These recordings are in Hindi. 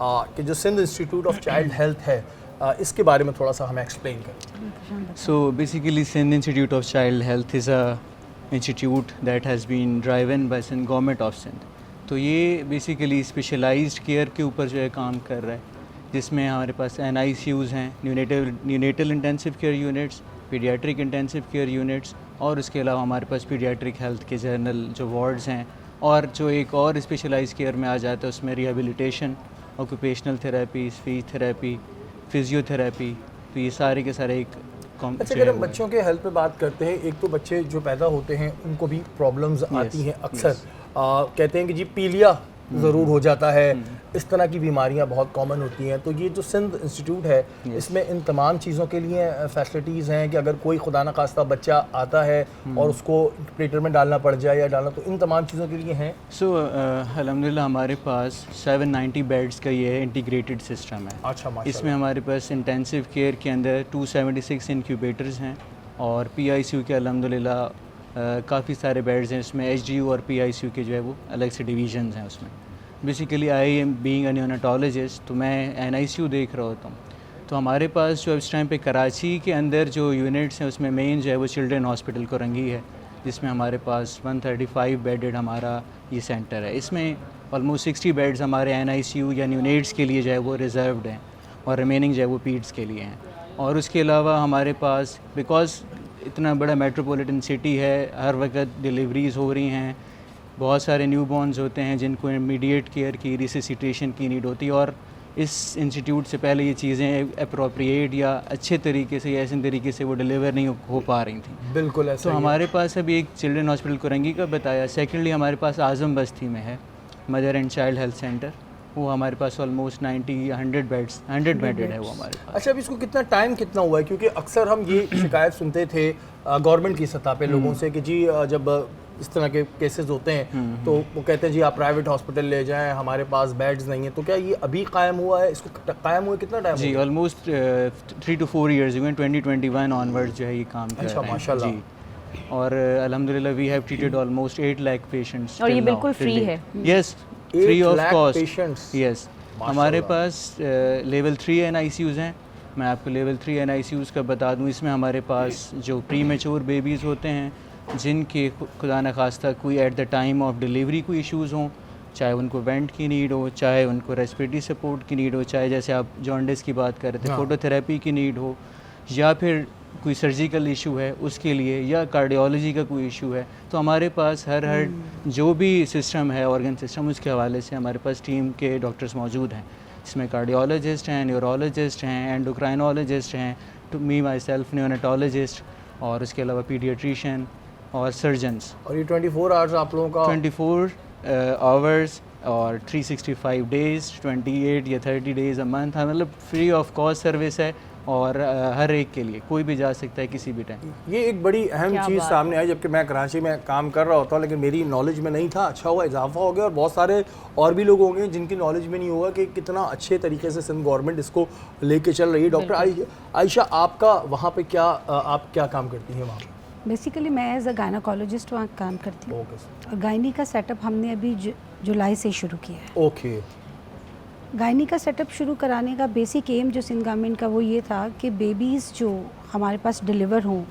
कि जो Sindh institute of child health है इसके बारे में थोड़ा सा हमें एक्सप्लेन करें। So basically, Sindh Institute of Child Health is a institute that has been driven by Sindh government of Sindh. तो ये बेसिकली स्पेशलाइज्ड केयर के ऊपर जो है काम कर रहा है, जिसमें हमारे पास NICUs हैं, neonatal intensive care units, paediatric intensive care units, और उसके अलावा हमारे पास पीडियाट्रिक हेल्थ के जनरल जो वार्ड्स हैं, और जो एक और स्पेशलाइज केयर में आ जाता है उसमें rehabilitation, occupational therapy, speech therapy, physiotherapy, तो ये सारे के सारे एक अच्छा, अगर हम बच्चों के हेल्थ पे बात करते हैं, एक तो बच्चे जो पैदा होते हैं उनको भी प्रॉब्लम्स आती हैं अक्सर। कहते हैं कि जी पीलिया ज़रूर हो जाता है, इस तरह की बीमारियां बहुत कॉमन होती हैं। तो ये जो सिंध इंस्टीट्यूट है इसमें इन तमाम चीज़ों के लिए फैसिलिटीज़ हैं कि अगर कोई खुदा न खास्ता बच्चा आता है और उसको प्लेटर में डालना पड़ जाए या डालना, तो इन तमाम चीज़ों के लिए हैं। सो अल्हम्दुलिल्लाह हमारे पास 790 बेड्स का ये इंटीग्रेटेड सिस्टम है। अच्छा, माशाल्लाह। इसमें हमारे पास इंटेंसिव केयर के अंदर 276 इंक्यूबेटर्स हैं, और PICU के अल्हम्दुलिल्लाह काफ़ी सारे बेड्स हैं। इसमें HDU और PICU के जो है वो अलग से डिवीजन्स हैं उसमें। Basically I am being a neonatologist, तो मैं NICU देख रहा होता हूँ। तो हमारे पास जो इस टाइम पे कराची के अंदर जो यूनिट्स हैं उसमें मेन जो है वो चिल्ड्रन हॉस्पिटल कोरंगी है, जिसमें हमारे पास 135 बेडेड हमारा ये सेंटर है। इसमें ऑलमोस्ट 60 बेड्स हमारे NICU या न्यूनेट्स के लिए जो है वो रिज़र्व्ड हैं, और रिमेनिंग जो है वो पीड्स के लिए हैं। और उसके अलावा हमारे पास, बिकॉज़ इतना बड़ा मेट्रोपॉलिटन सिटी है, हर वक्त डिलीवरीज़ हो रही हैं, बहुत सारे न्यूबॉर्न्स होते हैं जिनको इमीडिएट केयर की, रिससिटेशन की नीड होती है, और इस इंस्टीट्यूट से पहले ये चीज़ें अप्रोप्रिएट या अच्छे तरीके से या ऐसे तरीके से वो डिलीवर नहीं हो पा रही थी। बिल्कुल ऐसा तो हमारे पास अभी एक चिल्ड्रन हॉस्पिटल कोरंगी का बताया। सेकेंडली हमारे पास आज़म बस्ती में है mother and child health centre, वो हमारे पास ऑलमोस्ट 100 बेडेड है वो हमारे पास। अच्छा, अब इसको कितना टाइम कितना हुआ है? क्योंकि अक्सर हम ये शिकायत सुनते थे गवर्नमेंट की सतह पे लोगों से कि जी जब इस तरह के केसेस होते हैं तो वो कहते हैं जी आप प्राइवेट हॉस्पिटल ले जाएं, हमारे पास बेड्स नहीं है। तो क्या ये अभी कायम हुआ है? इसको कायम हुए कितना टाइम? जी ऑलमोस्ट 3 to 4 years हुए, 2021 ऑनवर्ड जो है ये काम कर रहे हैं। माशाल्लाह। जी, और अल्हम्दुलिल्लाह we have treated almost 8 lakh patients, और ये बिल्कुल फ्री है। Yes, free of cost. Patients, yes, हमारे पास लेवल 3 NICUs हैं। मैं आपको लेवल 3 NICUs का बता दूं, इसमें हमारे पास जो प्री मेच्योर बेबीज़ होते हैं जिनके खुदा न खास्ता कोई at the time of delivery कोई इश्यूज़ हों, चाहे उनको वेंट की नीड हो, चाहे उनको रेस्पिरेटरी सपोर्ट की नीड हो, चाहे जैसे आप जॉन्डिस की बात कर रहे थे फोटोथेरेपी की नीड हो, या फिर कोई सर्जिकल इशू है उसके लिए, या कार्डियोलॉजी का कोई इशू है, तो हमारे पास हर जो भी सिस्टम है, ऑर्गन सिस्टम, उसके हवाले से हमारे पास टीम के डॉक्टर्स मौजूद हैं। इसमें कार्डियोलॉजिस्ट हैं, न्यूरोलॉजिस्ट हैं, एंडोक्राइनोलॉजिस्ट हैं, टू मी माई सेल्फ न्यूनेटोलॉजिस्ट, और उसके अलावा पीडियाट्रिशियन और सर्जन्स। और ये 24 आवर्स आप लोगों का 24 आवर्स और 365 डेज़, 28 या 30 डेज़ अ मंथ, मतलब फ्री ऑफ कॉस्ट सर्विस है, और हर एक के लिए कोई भी जा सकता है किसी भी टाइम। ये एक बड़ी अहम चीज़ सामने आई, जबकि मैं कराची में काम कर रहा होता हूँ लेकिन मेरी नॉलेज में नहीं था। अच्छा हुआ इजाफा हो गया, और बहुत सारे और भी लोग होंगे जिनकी नॉलेज में नहीं होगा कि कितना अच्छे तरीके से सिंध गवर्नमेंट इसको लेके चल रही है। डॉक्टर आयशा, आपका वहाँ पे क्या, आप क्या काम करती हैं वहाँ? बेसिकली मैं एज अ गायनाकोलॉजिस्ट वहाँ काम करती हूँ। और गायनी का सेटअप हमने अभी जुलाई से शुरू किया है। ओके। गायनी का सेटअप शुरू कराने का बेसिक एम जो सिंध गवर्नमेंट का वो ये था कि बेबीज़ जो हमारे पास डिलीवर हों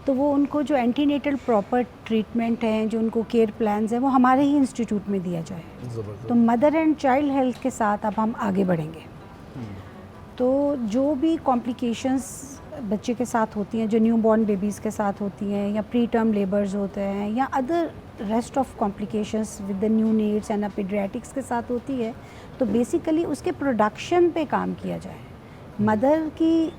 तो वो उनको जो एंटीनेटल प्रॉपर ट्रीटमेंट हैं, जो उनको केयर प्लान्स हैं, वो हमारे ही इंस्टीट्यूट में दिया जाए। तो मदर एंड चाइल्ड हेल्थ के साथ अब हम आगे बढ़ेंगे। तो जो भी कॉम्प्लिकेशंस बच्चे के साथ होती हैं, जो न्यू बॉर्न बेबीज़ के साथ होती हैं, या प्री टर्म लेबर्स होते हैं, या other rest of complications with the new needs and paediatrics के साथ होती है, तो बेसिकली उसके प्रोडक्शन पे काम किया जाए। मदर की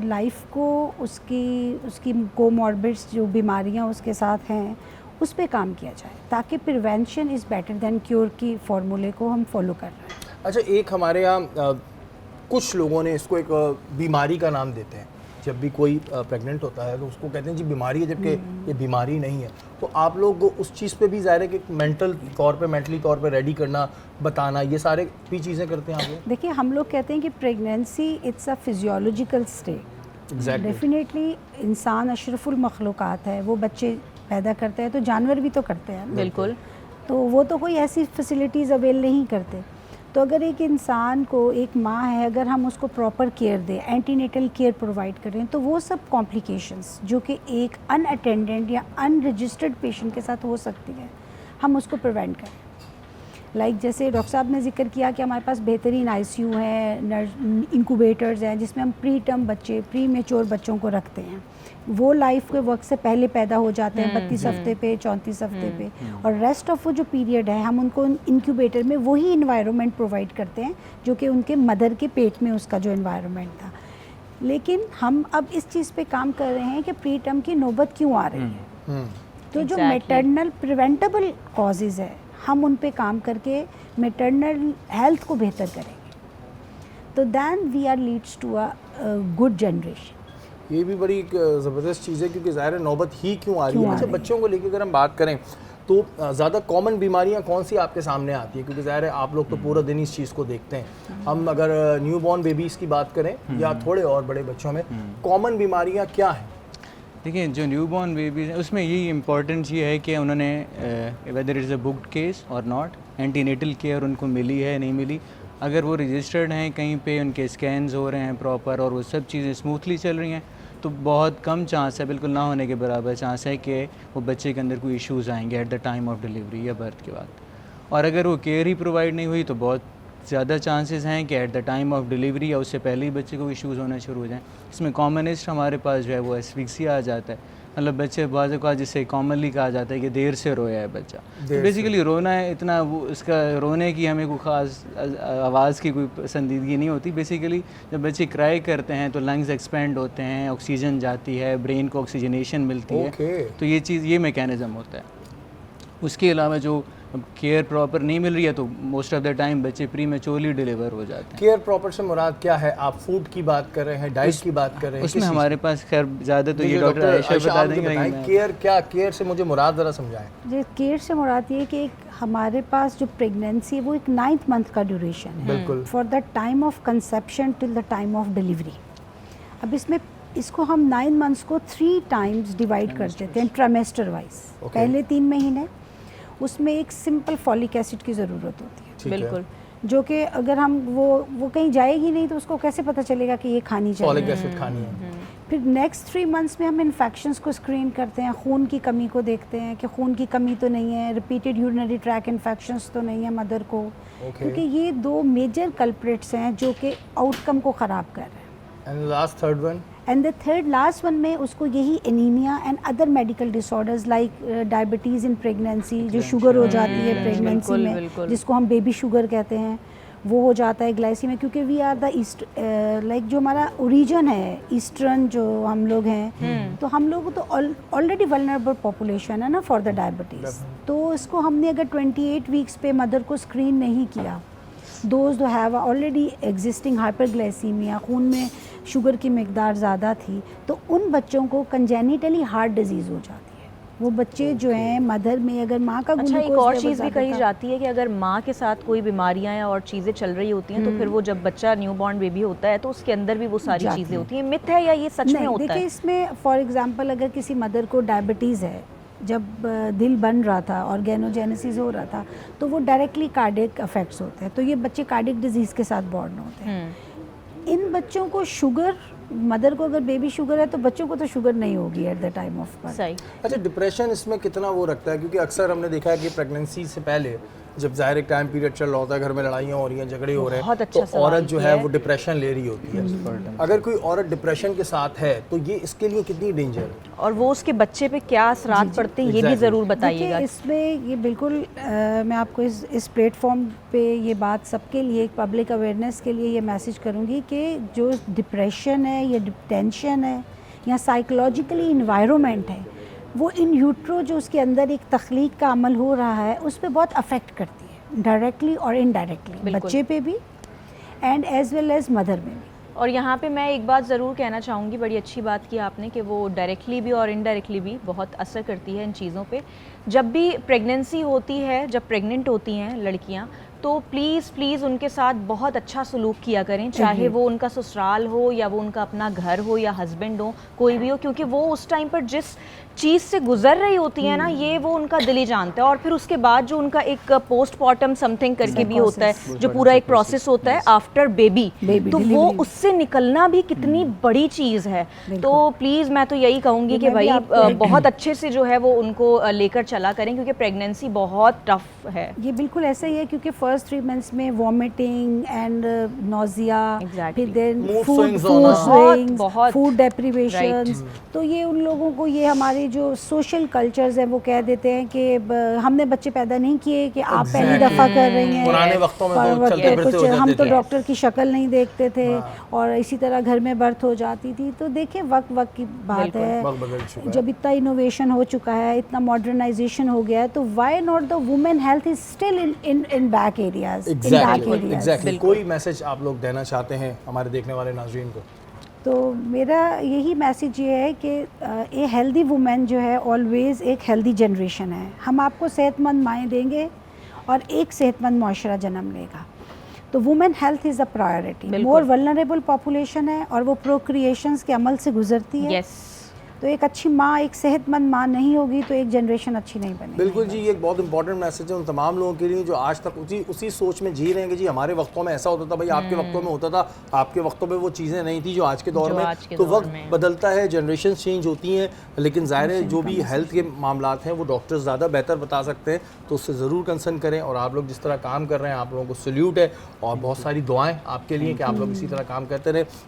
लाइफ को उसकी कोमॉर्बिड्स जो बीमारियां उसके साथ हैं उस पे काम किया जाए, ताकि prevention is better than cure की फार्मूले को हम फॉलो कर रहे हैं। अच्छा, एक हमारे यहाँ कुछ लोगों ने इसको एक बीमारी का नाम देते हैं। जब भी कोई प्रेग्नेंट होता है तो उसको कहते हैं जी बीमारी है, जबकि ये बीमारी नहीं है। तो आप लोग उस चीज़ पे भी ज़ाहिर है कि मेंटली तौर पे रेडी करना, बताना, ये सारे भी चीज़ें करते हैं आप लोग? देखिए, हम लोग कहते हैं कि pregnancy it's a physiological state. Definitely इंसान अशरफुल मखलूक़ात है, वो बच्चे पैदा करते हैं तो जानवर भी तो करते हैं। बिल्कुल। तो वो तो कोई ऐसी फैसिलिटीज़ अवेल नहीं करते। तो अगर एक इंसान को, एक माँ है, अगर हम उसको प्रॉपर केयर दें, एंटीनेटल केयर प्रोवाइड करें, तो वो सब कॉम्प्लिकेशंस जो कि एक अनअटेंडेड या अनरजिस्टर्ड पेशेंट के साथ हो सकती है, हम उसको प्रिवेंट करें। लाइक जैसे डॉक्टर साहब ने जिक्र किया कि हमारे पास बेहतरीन आईसीयू हैं, इंक्यूबेटर्स हैं, जिसमें हम प्री टर्म बच्चे, प्री मेच्योर बच्चों को रखते हैं। वो लाइफ के वक्त से पहले पैदा हो जाते हैं 32 हफ्ते पे, 34 हफ्ते पे, और रेस्ट ऑफ वो जो पीरियड है हम उनको इंक्यूबेटर में वही इन्वायरमेंट प्रोवाइड करते हैं जो कि उनके मदर के पेट में उसका जो इन्वायरमेंट था। लेकिन हम अब इस चीज़ पे काम कर रहे हैं कि प्री टर्म की नौबत क्यों आ रही है। तो जो मैटरनल प्रिवेंटेबल कॉजेज़ है, हम उन पे काम करके मैटरनल हेल्थ को बेहतर करेंगे, तो then we are leads to a good generation. ये भी बड़ी एक ज़बरदस्त चीज़ है, क्योंकि ज़ाहिर है नौबत ही क्यों आ रही है। अच्छा, बच्चों को लेकर अगर हम बात करें तो ज़्यादा कॉमन बीमारियां कौन सी आपके सामने आती है, क्योंकि ज़ाहिर है आप लोग तो पूरा दिन इस चीज़ को देखते हैं। हम अगर न्यू बॉर्न बेबीज़ की बात करें या थोड़े और बड़े बच्चों में कॉमन बीमारियां क्या हैं? देखिए, जो न्यू बॉर्न बेबीज़ हैं उसमें यही इम्पोर्टेंस ये है कि उन्होंने whether is a booked case और नॉट, एंटीनेटल केयर उनको मिली है नहीं मिली। अगर वो रजिस्टर्ड हैं कहीं पे, उनके स्कैन्स हो रहे हैं प्रॉपर और वो सब चीज़ें स्मूथली चल रही हैं, तो बहुत कम चांस है, बिल्कुल ना होने के बराबर चांस है कि वो बच्चे के अंदर कोई इश्यूज़ आएंगे at the time of delivery या बर्थ के बाद। और अगर वो केयर ही प्रोवाइड नहीं हुई तो बहुत ज़्यादा चांसेस हैं कि at the time of delivery या उससे पहले ही बच्चे को इश्यूज़ होना शुरू हो जाएं। इसमें कॉमनेस्ट हमारे पास जो है वो एस्फिक्सिया आ जाता है। मतलब बच्चे बाज़ औक़ात जिसे कॉमनली कहा जाता है कि देर से रोया है बच्चा, तो बेसिकली रोना है इतना, वो इसका रोने की हमें कोई ख़ास आवाज़ की कोई पसंदीदगी नहीं होती। बेसिकली जब बच्चे क्राई करते हैं तो लंग्स एक्सपेंड होते हैं, ऑक्सीजन जाती है, ब्रेन को ऑक्सीजनेशन मिलती है, तो ये चीज़, ये मैकेनिज़्म होता है। उसके अलावा जो केयर प्रॉपर नहीं मिल रही है तो मोस्ट ऑफ द टाइम बच्चे प्री मैच्योरली डिलीवर हो जाते हैं। केयर प्रॉपर से मुराद क्या है? आप फूड की बात कर रहे हैं, डाइट की बात कर रहे हैं? उसमें हमारे पास खैर ज़्यादा तो ये डॉक्टर आयशा बता देंगे। केयर क्या, केयर से मुझे मुराद ज़रा समझाएं। जो केयर से मुराद ये कि एक हमारे पास जो प्रेगनेंसी है वो एक 9th मंथ का ड्यूरेशन है, बिल्कुल, for the time of conception till the time of delivery. अब इसमें इसको हम 9 मंथ्स को 3 टाइम्स डिवाइड कर देते हैं ट्राइमेस्टर वाइज। पहले 3 महीने उसमें एक सिंपल फॉलिक एसिड की ज़रूरत होती है, बिल्कुल, जो कि अगर हम वो कहीं जाएगी नहीं तो उसको कैसे पता चलेगा कि ये खानी चाहिए, फॉलिक एसिड खानी है। फिर नेक्स्ट 3 मंथ्स में हम इन्फेक्शंस को स्क्रीन करते हैं, खून की कमी को देखते हैं कि खून की कमी तो नहीं है, रिपीटेड यूरिनरी ट्रैक इन्फेक्शंस तो नहीं है मदर को, क्योंकि ये 2 मेजर कल्प्रिट्स हैं जो कि आउटकम को ख़राब कर रहे हैं। And last third one, and the third last one में उसको यही anaemia and other medical disorders like diabetes in pregnancy, जो शुगर हो जाती है प्रेगनेंसी में, जिसको हम बेबी शुगर कहते हैं, वो हो जाता है ग्लाइसीमिया, क्योंकि we are the east like जो हमारा ओरिजिन है ईस्टर्न जो हम लोग हैं, तो हम लोग तो ऑलरेडी वल्नरेबल पॉपुलेशन है ना फॉर द डायबिटीज़। तो इसको हमने अगर 28 वीक्स पे मदर को स्क्रीन नहीं किया, दोज दो हैव ऑलरेडी एग्जिस्टिंग हाइपरग्लाइसीमिया, खून में शुगर की मिकदार ज़्यादा थी, तो उन बच्चों को कंजेनिटली हार्ट डिजीज़ हो जाती है। वो बच्चे जो हैं मदर में अगर माँ का अच्छा, एक और चीज़ भी कही जाती है कि अगर माँ के साथ कोई बीमारियाँ या और चीज़ें चल रही होती हैं तो फिर वो जब बच्चा न्यू बॉर्न बेबी होता है तो उसके अंदर भी वो सारी चीज़ें होती हैं। मिथ है या ये सच में होता है? देखिए, इसमें फॉर एग्जांपल अगर किसी मदर को डायबिटीज़ है, जब दिल बन रहा था, ऑर्गेनोजेनेसिस हो रहा था, तो वो डायरेक्टली कार्डियक अफेक्ट्स होते हैं, तो ये बच्चे कार्डियक डिजीज़ के साथ बॉर्न होते हैं। इन बच्चों को शुगर, मदर को अगर बेबी शुगर है तो बच्चों को तो शुगर नहीं होगी at the time of birth. सही। अच्छा, डिप्रेशन इसमें कितना वो रखता है? क्योंकि अक्सर हमने देखा है कि प्रेगनेंसी से पहले जब ज़ाहिर एक टाइम पीरियड चल रहा होता है, घर में लड़ाइयाँ हो रही हैं, झगड़े हो रहे हैं, अच्छा तो औरत जो है वो डिप्रेशन ले रही होती है। अगर कोई औरत डिप्रेशन के साथ है तो ये इसके लिए कितनी डेंजर है, और वो उसके बच्चे पे क्या असरात पड़ते हैं, ये भी ज़रूर बताइएगा। इसमें ये बिल्कुल मैं आपको इस प्लेटफॉर्म पे ये बात सबके लिए, एक पब्लिक अवेयरनेस के लिए ये मैसेज करूँगी कि जो डिप्रेशन है या टेंशन है या साइकोलॉजिकली इन्वायरमेंट है, वो इन यूट्रो जो उसके अंदर एक तख्लीक का अमल हो रहा है उस पर बहुत अफेक्ट करती है, डायरेक्टली और इनडायरेक्टली, बच्चे पे भी and as well as mother में भी। और यहाँ पे मैं एक बात ज़रूर कहना चाहूँगी, बड़ी अच्छी बात की आपने कि वो डायरेक्टली भी और इनडायरेक्टली भी बहुत असर करती है इन चीज़ों पे। जब भी प्रेगनेंसी होती है, जब प्रेग्नेंट होती हैं लड़कियाँ, तो प्लीज़ उनके साथ बहुत अच्छा सलूक किया करें, चाहे वो उनका ससुराल हो या वो उनका अपना घर हो या हस्बैंड हो, कोई भी हो, क्योंकि वो उस टाइम पर जिस चीज़ से गुजर रही होती है ना, ये वो उनका दिल ही जानता है। और फिर उसके बाद जो उनका एक पोस्टमार्टम समथिंग करके भी होता है, जो पूरा एक प्रोसेस होता है आफ्टर बेबी, तो वो उससे निकलना भी कितनी बड़ी चीज़ है। तो प्लीज़ मैं तो यही कहूँगी कि भाई बहुत अच्छे से जो है वो उनको लेकर चला करें, क्योंकि प्रेगनेंसी बहुत टफ है। ये बिल्कुल ऐसा ही है, क्योंकि फर्स्ट 3 मंथ्स में वॉमिटिंग एंड नोजिया, फिर देन Mood फूड swings होना। स्विंग्स, बहुत। Food deprivation. तो ये उन लोगों को, ये हमारे जो सोशल कल्चर्स है वो कह देते हैं कि हमने बच्चे पैदा नहीं किए कि आप पहली दफ़ा कर रही हैं। पुराने वक्तों में तो पर चलते फिरते हो कुछ हम जाते तो थे। डॉक्टर की शक्ल नहीं देखते थे, और इसी तरह घर में बर्थ हो जाती थी। तो देखिए वक्त वक्त की बात है, वक्त बदल चुका है। जब इतना इनोवेशन हो चुका है, इतना मॉडर्नाइजेशन हो गया है, तो why not the women health is still in back areas, exactly. कोई मैसेज आप लोग देना चाहते हैं हमारे देखने वाले नाज़रीन को? तो मेरा यही मैसेज ये है कि ए हेल्दी वुमेन जो है ऑलवेज़ एक हेल्दी जनरेशन है। हम आपको सेहतमंद माएँ देंगे और एक सेहतमंद माशरा जन्म लेगा। तो women health is a priority. More vulnerable population है और वो प्रोक्रिएशंस के अमल से गुजरती है। तो एक अच्छी माँ, एक सेहतमंद माँ नहीं होगी तो एक जनरेशन अच्छी नहीं बनेगी। बिल्कुल जी, ये एक बहुत इंपॉर्टेंट मैसेज है उन तमाम लोगों के लिए जो आज तक उसी सोच में जी रहे हैं कि जी हमारे वक्तों में ऐसा होता था, भाई आपके वक्तों में होता था, आपके वक्तों में वो चीज़ें नहीं थी जो आज के दौर में। तो वक्त बदलता है, जनरेशन चेंज होती हैं, लेकिन ज़ाहिर है जो भी हेल्थ के मामलात हैं वो डॉक्टर्स ज़्यादा बेहतर बता सकते हैं, तो उससे ज़रूर कंसर्न करें। और आप लोग जिस तरह काम कर रहे हैं, आप लोगों को सल्यूट है और बहुत सारी दुआएँ आपके लिए कि आप लोग इसी तरह काम करते रहें।